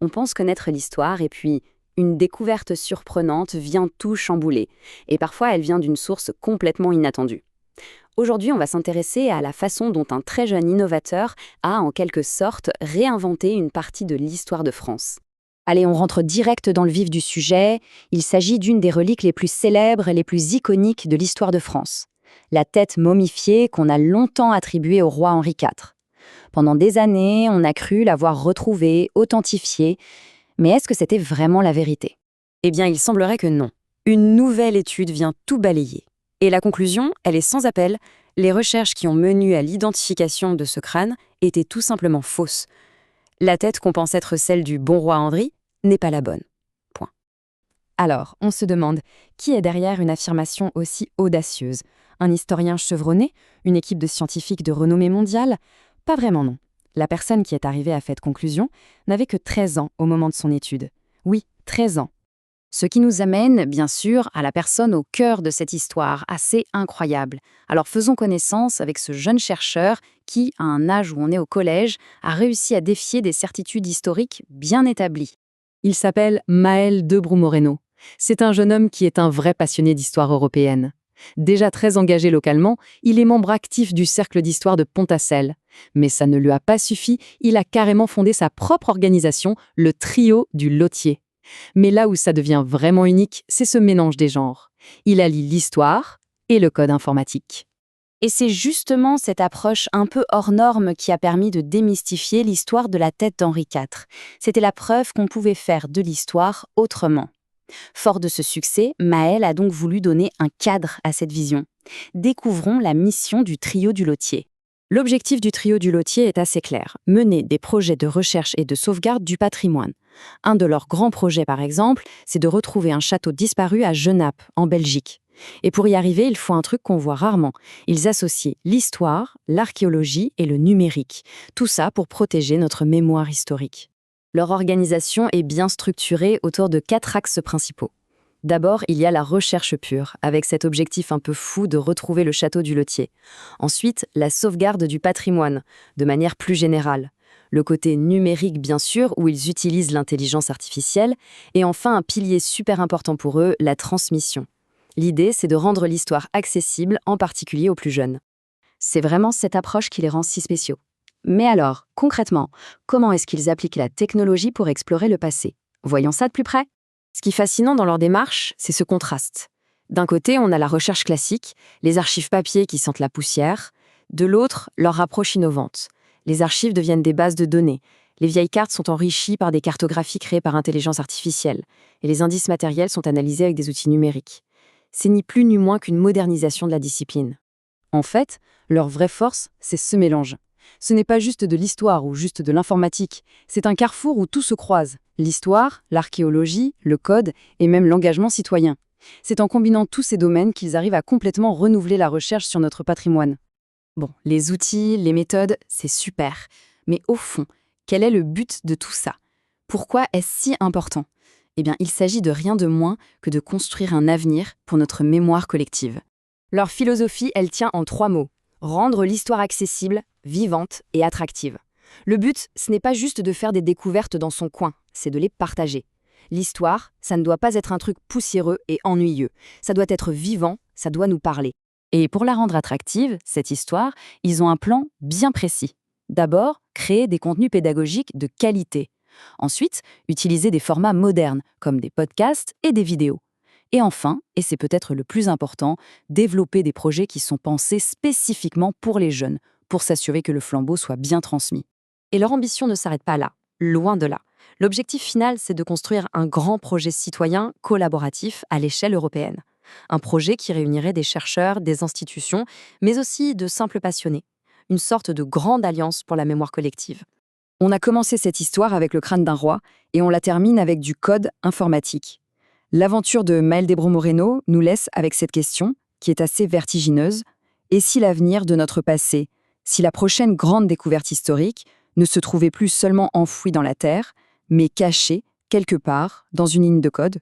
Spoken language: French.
On pense connaître l'histoire et puis une découverte surprenante vient tout chambouler. Et parfois, elle vient d'une source complètement inattendue. Aujourd'hui, on va s'intéresser à la façon dont un très jeune innovateur a, en quelque sorte, réinventé une partie de l'histoire de France. Allez, on rentre direct dans le vif du sujet. Il s'agit d'une des reliques les plus célèbres et les plus iconiques de l'histoire de France. La tête momifiée qu'on a longtemps attribuée au roi Henri IV. Pendant des années, on a cru l'avoir retrouvée, authentifiée. Mais est-ce que c'était vraiment la vérité? Eh bien, il semblerait que non. Une nouvelle étude vient tout balayer. Et la conclusion, elle est sans appel. Les recherches qui ont mené à l'identification de ce crâne étaient tout simplement fausses. La tête qu'on pense être celle du bon roi Henri n'est pas la bonne. Point. Alors, on se demande, qui est derrière une affirmation aussi audacieuse? Un historien chevronné? Une équipe de scientifiques de renommée mondiale? Pas vraiment non. La personne qui est arrivée à cette conclusion n'avait que 13 ans au moment de son étude. Oui, 13 ans. Ce qui nous amène, bien sûr, à la personne au cœur de cette histoire, assez incroyable. Alors faisons connaissance avec ce jeune chercheur qui, à un âge où on est au collège, a réussi à défier des certitudes historiques bien établies. Il s'appelle Maël Debrou-Moreno. C'est un jeune homme qui est un vrai passionné d'histoire européenne. Déjà très engagé localement, il est membre actif du Cercle d'histoire de Pont-à-Celle. Mais ça ne lui a pas suffi, il a carrément fondé sa propre organisation, le Trio du Lotier. Mais là où ça devient vraiment unique, c'est ce mélange des genres. Il allie l'histoire et le code informatique. Et c'est justement cette approche un peu hors norme qui a permis de démystifier l'histoire de la tête d'Henri IV. C'était la preuve qu'on pouvait faire de l'histoire autrement. Fort de ce succès, Maël a donc voulu donner un cadre à cette vision. Découvrons la mission du Trio du Lotier. L'objectif du Trio du Lotier est assez clair, mener des projets de recherche et de sauvegarde du patrimoine. Un de leurs grands projets, par exemple, c'est de retrouver un château disparu à Genappe, en Belgique. Et pour y arriver, il faut un truc qu'on voit rarement. Ils associent l'histoire, l'archéologie et le numérique. Tout ça pour protéger notre mémoire historique. Leur organisation est bien structurée autour de 4 axes principaux. D'abord, il y a la recherche pure, avec cet objectif un peu fou de retrouver le château du Lotier. Ensuite, la sauvegarde du patrimoine, de manière plus générale. Le côté numérique, bien sûr, où ils utilisent l'intelligence artificielle. Et enfin, un pilier super important pour eux, la transmission. L'idée, c'est de rendre l'histoire accessible, en particulier aux plus jeunes. C'est vraiment cette approche qui les rend si spéciaux. Mais alors, concrètement, comment est-ce qu'ils appliquent la technologie pour explorer le passé? Voyons ça de plus près. Ce qui est fascinant dans leur démarche, c'est ce contraste. D'un côté, on a la recherche classique, les archives papier qui sentent la poussière. De l'autre, leur approche innovante. Les archives deviennent des bases de données. Les vieilles cartes sont enrichies par des cartographies créées par intelligence artificielle. Et les indices matériels sont analysés avec des outils numériques. C'est ni plus ni moins qu'une modernisation de la discipline. En fait, leur vraie force, c'est ce mélange. Ce n'est pas juste de l'histoire ou juste de l'informatique, c'est un carrefour où tout se croise. L'histoire, l'archéologie, le code et même l'engagement citoyen. C'est en combinant tous ces domaines qu'ils arrivent à complètement renouveler la recherche sur notre patrimoine. Bon, les outils, les méthodes, c'est super. Mais au fond, quel est le but de tout ça? Pourquoi est-ce si important? Eh bien, il s'agit de rien de moins que de construire un avenir pour notre mémoire collective. Leur philosophie, elle tient en 3 mots. Rendre l'histoire accessible, vivante et attractive. Le but, ce n'est pas juste de faire des découvertes dans son coin, c'est de les partager. L'histoire, ça ne doit pas être un truc poussiéreux et ennuyeux. Ça doit être vivant, ça doit nous parler. Et pour la rendre attractive, cette histoire, ils ont un plan bien précis. D'abord, créer des contenus pédagogiques de qualité. Ensuite, utiliser des formats modernes, comme des podcasts et des vidéos. Et enfin, et c'est peut-être le plus important, développer des projets qui sont pensés spécifiquement pour les jeunes, pour s'assurer que le flambeau soit bien transmis. Et leur ambition ne s'arrête pas là, loin de là. L'objectif final, c'est de construire un grand projet citoyen collaboratif à l'échelle européenne. Un projet qui réunirait des chercheurs, des institutions, mais aussi de simples passionnés. Une sorte de grande alliance pour la mémoire collective. On a commencé cette histoire avec le crâne d'un roi et on la termine avec du code informatique. L'aventure de Maël Debrou-Moreno nous laisse avec cette question, qui est assez vertigineuse. Et si l'avenir de notre passé, si la prochaine grande découverte historique ne se trouvait plus seulement enfouie dans la terre, mais cachée, quelque part, dans une ligne de code?